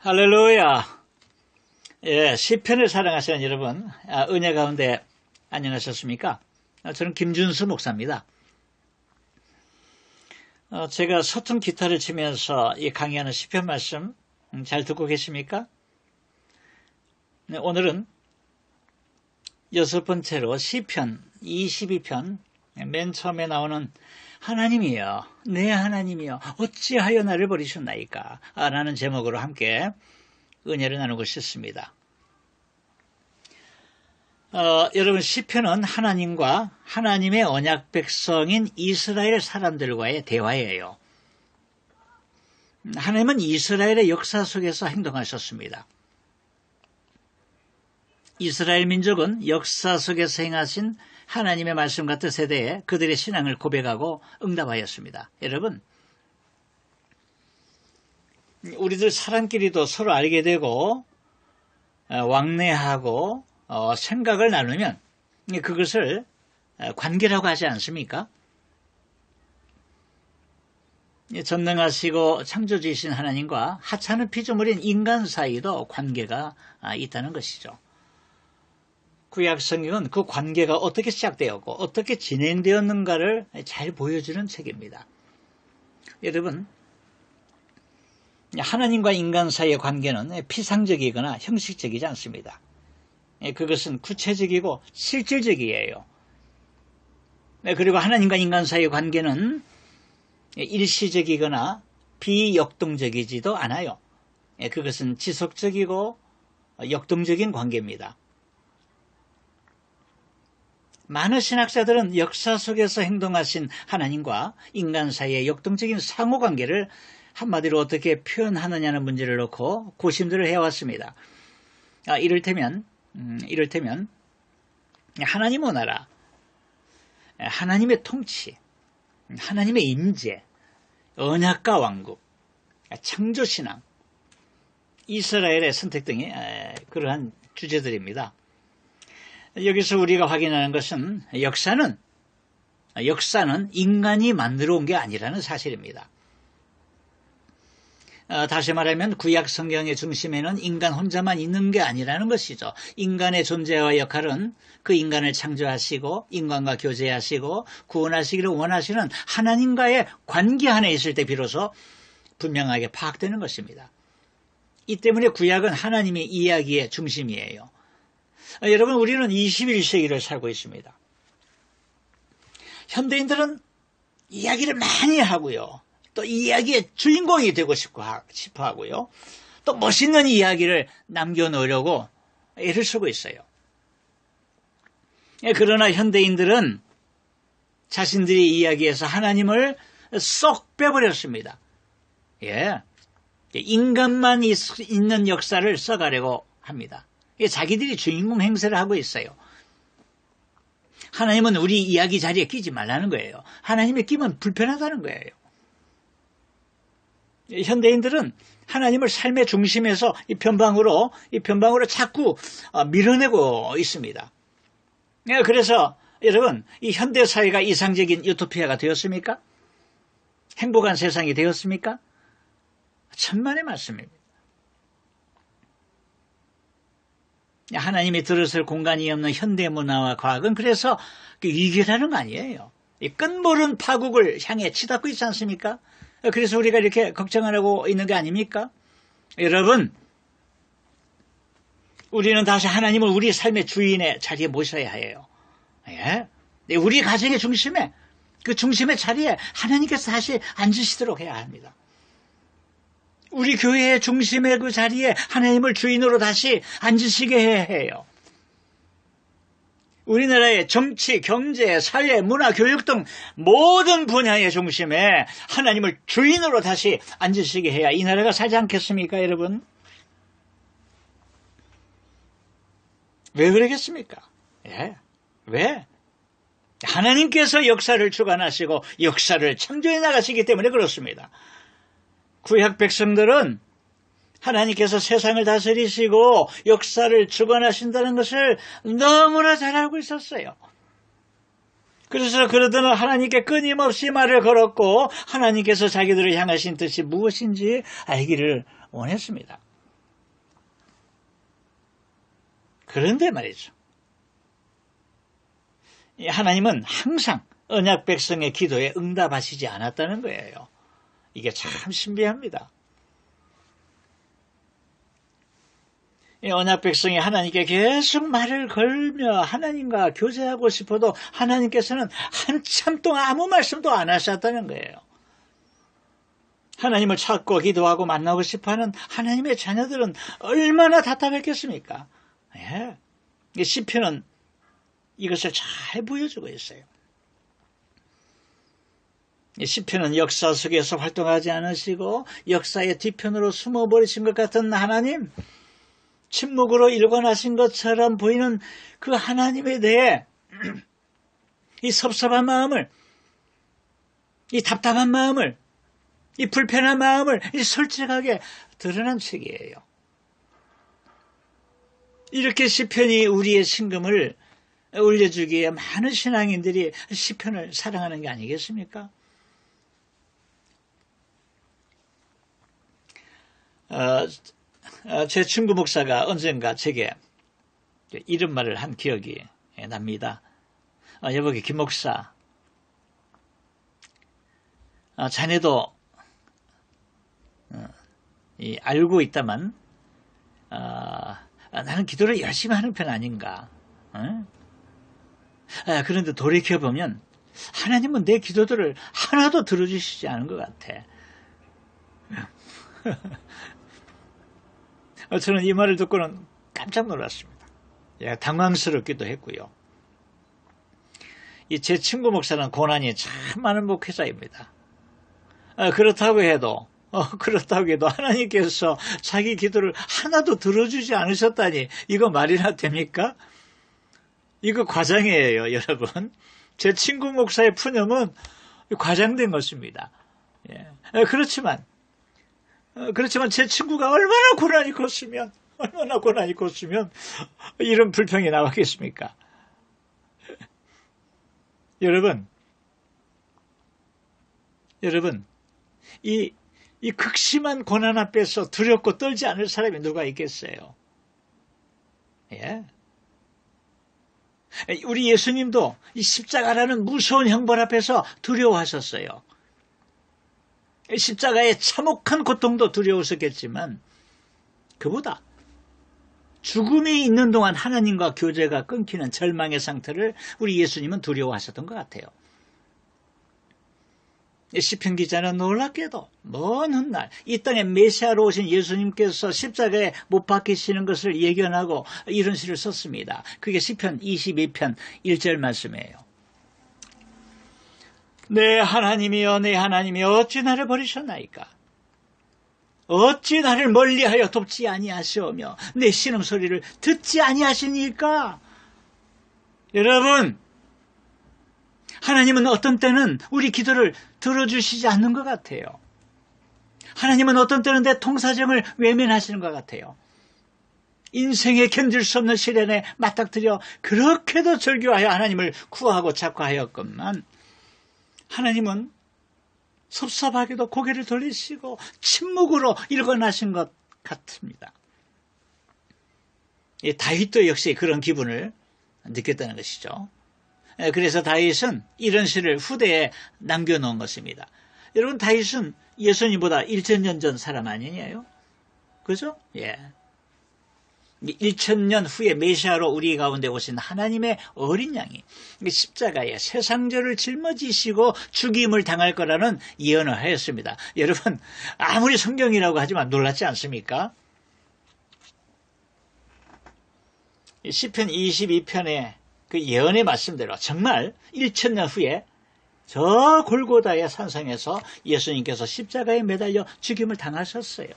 할렐루야. 시편을 사랑하시는 여러분, 은혜 가운데 안녕하셨습니까? 저는 김준수 목사입니다. 제가 서툰 기타를 치면서 이 강의하는 시편 말씀 잘 듣고 계십니까? 네, 오늘은 여섯 번째로 시편 22편 맨 처음에 나오는 하나님이여, 내 하나님이여, 어찌하여 나를 버리셨나이까? 라는 제목으로 함께 은혜를 나누고 싶습니다. 여러분, 시편은 하나님과 하나님의 언약 백성인 이스라엘 사람들과의 대화예요. 하나님은 이스라엘의 역사 속에서 행동하셨습니다. 이스라엘 민족은 역사 속에서 행하신 하나님의 말씀과 뜻에 대해 그들의 신앙을 고백하고 응답하였습니다. 여러분, 우리들 사람끼리도 서로 알게 되고 왕래하고 생각을 나누면 그것을 관계라고 하지 않습니까? 전능하시고 창조주이신 하나님과 하찮은 피조물인 인간 사이도 관계가 있다는 것이죠. 구약 성경은 그 관계가 어떻게 시작되었고 어떻게 진행되었는가를 잘 보여주는 책입니다. 여러분, 하나님과 인간 사이의 관계는 피상적이거나 형식적이지 않습니다. 그것은 구체적이고 실질적이에요. 그리고 하나님과 인간 사이의 관계는 일시적이거나 비역동적이지도 않아요. 그것은 지속적이고 역동적인 관계입니다. 많은 신학자들은 역사 속에서 행동하신 하나님과 인간 사이의 역동적인 상호관계를 한마디로 어떻게 표현하느냐는 문제를 놓고 고심들을 해왔습니다. 이를테면 하나님의 나라, 하나님의 통치, 하나님의 임재, 언약과 왕국, 창조신앙, 이스라엘의 선택 등의 그러한 주제들입니다. 여기서 우리가 확인하는 것은 역사는 인간이 만들어 온 게 아니라는 사실입니다. 다시 말하면 구약 성경의 중심에는 인간 혼자만 있는 게 아니라는 것이죠. 인간의 존재와 역할은 그 인간을 창조하시고 인간과 교제하시고 구원하시기를 원하시는 하나님과의 관계 안에 있을 때 비로소 분명하게 파악되는 것입니다. 이 때문에 구약은 하나님의 이야기의 중심이에요. 여러분, 우리는 21세기를 살고 있습니다. 현대인들은 이야기를 많이 하고요. 또 이야기의 주인공이 되고 싶어 하고요. 또 멋있는 이야기를 남겨놓으려고 애를 쓰고 있어요. 그러나 현대인들은 자신들의 이야기에서 하나님을 쏙 빼버렸습니다. 인간만 있는 역사를 써가려고 합니다. 자기들이 주인공 행세를 하고 있어요. 하나님은 우리 이야기 자리에 끼지 말라는 거예요. 하나님이 끼면 불편하다는 거예요. 현대인들은 하나님을 삶의 중심에서 이 변방으로 자꾸 밀어내고 있습니다. 그래서 여러분, 이 현대 사회가 이상적인 유토피아가 되었습니까? 행복한 세상이 되었습니까? 천만의 말씀입니다. 하나님이 들어설 공간이 없는 현대문화와 과학은 그래서 위기라는 거 아니에요. 이 끝모른 파국을 향해 치닫고 있지 않습니까? 그래서 우리가 이렇게 걱정을 하고 있는 게 아닙니까? 여러분, 우리는 다시 하나님을 우리 삶의 주인의 자리에 모셔야 해요. 우리 가정의 중심에, 그 중심의 자리에 하나님께서 다시 앉으시도록 해야 합니다. 우리 교회의 중심의 그 자리에 하나님을 주인으로 다시 앉으시게 해야 해요. 우리나라의 정치, 경제, 사회, 문화, 교육 등 모든 분야의 중심에 하나님을 주인으로 다시 앉으시게 해야 이 나라가 살지 않겠습니까, 여러분? 왜 그러겠습니까? 왜? 하나님께서 역사를 주관하시고 역사를 창조해 나가시기 때문에 그렇습니다. 구약 백성들은 하나님께서 세상을 다스리시고 역사를 주관하신다는 것을 너무나 잘 알고 있었어요. 그래서 그러더니 하나님께 끊임없이 말을 걸었고 하나님께서 자기들을 향하신 뜻이 무엇인지 알기를 원했습니다. 그런데 말이죠. 하나님은 항상 언약 백성의 기도에 응답하시지 않았다는 거예요. 이게 참 신비합니다. 언약 백성이 하나님께 계속 말을 걸며 하나님과 교제하고 싶어도 하나님께서는 한참 동안 아무 말씀도 안 하셨다는 거예요. 하나님을 찾고 기도하고 만나고 싶어하는 하나님의 자녀들은 얼마나 답답했겠습니까? 예. 시편은 이것을 잘 보여주고 있어요. 시편은 역사 속에서 활동하지 않으시고 역사의 뒤편으로 숨어버리신 것 같은 하나님, 침묵으로 일관하신 것처럼 보이는 그 하나님에 대해 이 섭섭한 마음을, 이 답답한 마음을, 이 불편한 마음을 솔직하게 드러난 책이에요. 이렇게 시편이 우리의 신금을 올려주기에 많은 신앙인들이 시편을 사랑하는 게 아니겠습니까? 제 친구 목사가 언젠가 제게 이런 말을 한 기억이 납니다. 여보게 김 목사, 자네도 알고 있다만 나는 기도를 열심히 하는 편 아닌가. 그런데 돌이켜보면 하나님은 내 기도들을 하나도 들어주시지 않은 것 같아. 저는 이 말을 듣고는 깜짝 놀랐습니다. 당황스럽기도 했고요. 제 친구 목사는 고난이 참 많은 목회자입니다. 그렇다고 해도 하나님께서 자기 기도를 하나도 들어주지 않으셨다니 이거 말이나 됩니까? 이거 과장이에요, 여러분. 제 친구 목사의 푸념은 과장된 것입니다. 그렇지만 제 친구가 얼마나 고난이 컸으면 이런 불평이 나왔겠습니까? 여러분, 이 극심한 고난 앞에서 두렵고 떨지 않을 사람이 누가 있겠어요? 예. 우리 예수님도 이 십자가라는 무서운 형벌 앞에서 두려워하셨어요. 십자가의 참혹한 고통도 두려우셨겠지만 그보다 죽음이 있는 동안 하나님과 교제가 끊기는 절망의 상태를 우리 예수님은 두려워하셨던 것 같아요. 시편 기자는 놀랍게도 먼 훗날 이 땅에 메시아로 오신 예수님께서 십자가에 못 박히시는 것을 예견하고 이런 시를 썼습니다. 그게 시편 22편 1절 말씀이에요. 내 하나님이여 내 하나님이여 어찌 나를 버리셨나이까? 어찌 나를 멀리하여 돕지 아니하시오며 내 신음소리를 듣지 아니하시니까? 여러분, 하나님은 어떤 때는 우리 기도를 들어주시지 않는 것 같아요. 하나님은 어떤 때는 내 통사정을 외면하시는 것 같아요. 인생에 견딜 수 없는 시련에 맞닥뜨려 그렇게도 절규하여 하나님을 구하고 자과하였건만 하나님은 섭섭하게도 고개를 돌리시고 침묵으로 일관하신 것 같습니다. 다윗도 역시 그런 기분을 느꼈다는 것이죠. 그래서 다윗은 이런 시를 후대에 남겨놓은 것입니다. 여러분, 다윗은 예수님보다 1000년 전 사람 아니냐요? 그죠? 예. 1000년 후에 메시아로 우리 가운데 오신 하나님의 어린 양이 십자가에 세상죄를 짊어지시고 죽임을 당할 거라는 예언을 하였습니다. 여러분, 아무리 성경이라고 하지만 놀랍지 않습니까? 시편 22편의 그 예언의 말씀대로 정말 1000년 후에 저 골고다의 산상에서 예수님께서 십자가에 매달려 죽임을 당하셨어요.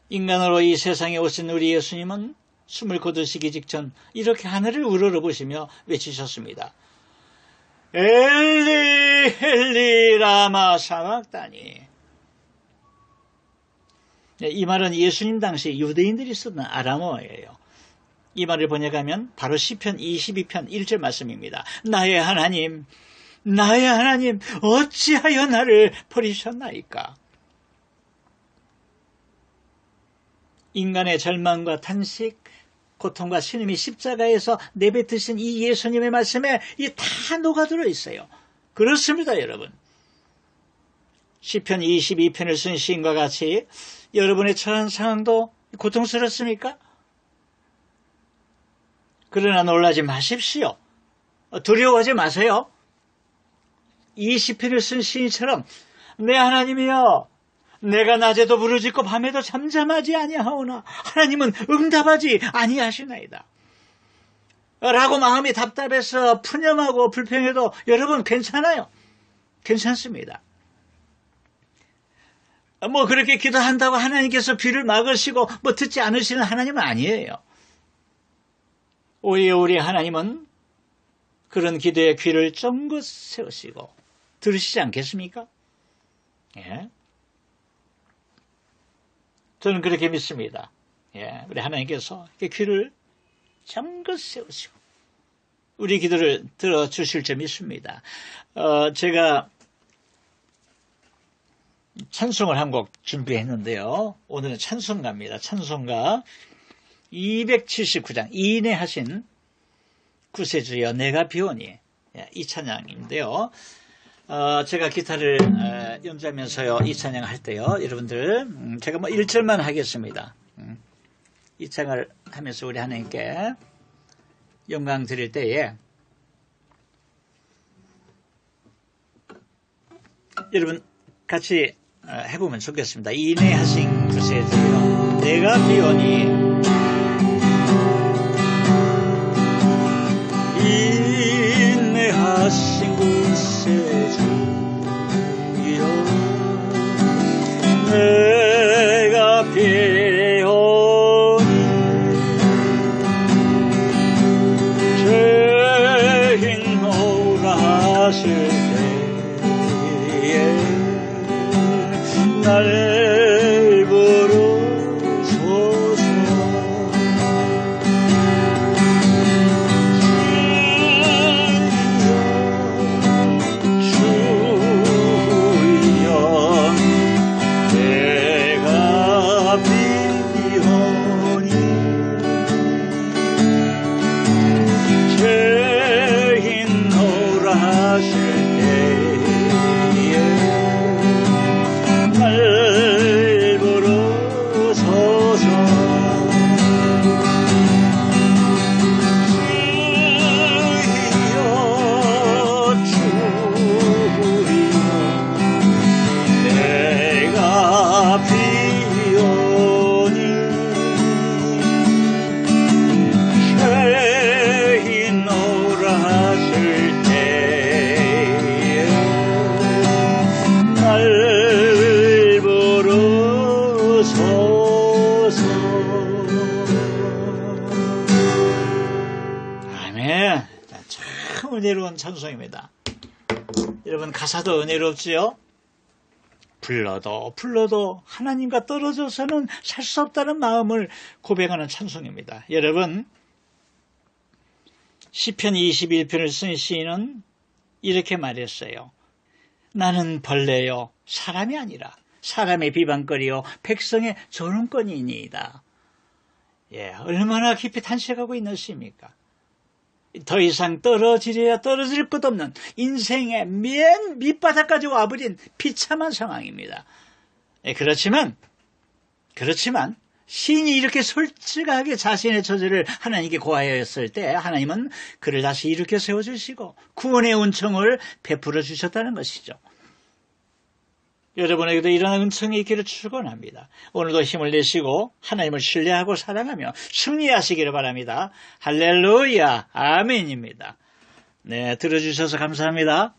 인간으로 이 세상에 오신 우리 예수님은 숨을 거두시기 직전 이렇게 하늘을 우러러보시며 외치셨습니다. 엘리 엘리 라마 사박다니. 이 말은 예수님 당시 유대인들이 쓰던 아람어예요. 이 말을 번역하면 바로 시편 22편 1절 말씀입니다. 나의 하나님 어찌하여 나를 버리셨나이까? 인간의 절망과 탄식, 고통과 신음이 십자가에서 내뱉으신 이 예수님의 말씀에 이 다 녹아들어 있어요. 그렇습니다, 여러분. 시편 22편을 쓴 시인과 같이 여러분의 처한 상황도 고통스럽습니까? 그러나 놀라지 마십시오. 두려워하지 마세요. 이 시편을 쓴 시인처럼 내 하나님이여, 내가 낮에도 부르짖고 밤에도 잠잠하지 아니하오나 하나님은 응답하지 아니하시나이다 라고 마음이 답답해서 푸념하고 불평해도 여러분 괜찮아요. 괜찮습니다. 그렇게 기도한다고 하나님께서 귀를 막으시고 듣지 않으시는 하나님은 아니에요. 오히려 우리 하나님은 그런 기도의 귀를 쫑긋 세우시고 들으시지 않겠습니까? 예. 저는 그렇게 믿습니다. 예. 우리 하나님께서 귀를 쫑긋 세우시고 우리 기도를 들어주실 줄 믿습니다. 제가 찬송을 한 곡 준비했는데요. 오늘은 찬송가입니다. 찬송가 279장 인내하신 구세주여 내가 비오니, 이 찬양인데요. 제가 기타를 연주하면서요 이 찬양 할 때요, 여러분들 제가 1절만 하겠습니다. 이 찬양을 하면서 우리 하나님께 영광 드릴 때에 여러분 같이 해보면 좋겠습니다. 인내하신 구세주여 내가 비오니, 인내하신 구세주여 내가 비오니, 죄인 오라 하실 때에 날 부르소서. 주여 내가 비오니, 죄인 오라 하실 때에 날 부르소서. 아멘. 참 은혜로운 찬송입니다. 여러분 가사도 은혜롭지요? 불러도 하나님과 떨어져서는 살 수 없다는 마음을 고백하는 찬송입니다. 여러분 시편 21편을 쓴 시인은 이렇게 말했어요. 나는 벌레요 사람이 아니라 사람의 비방거리요 백성의 조롱거리니이다. 얼마나 깊이 탄식하고 있는 시입니까? 더 이상 떨어지려야 떨어질 것 없는 인생의 맨 밑바닥까지 와버린 비참한 상황입니다. 그렇지만 시인이 이렇게 솔직하게 자신의 처지를 하나님께 고하였을 때 하나님은 그를 다시 일으켜 세워주시고 구원의 은총을 베풀어 주셨다는 것이죠. 여러분에게도 이런 은총이 있기를 축원합니다. 오늘도 힘을 내시고 하나님을 신뢰하고 사랑하며 승리하시기를 바랍니다. 할렐루야, 아멘입니다. 네, 들어주셔서 감사합니다.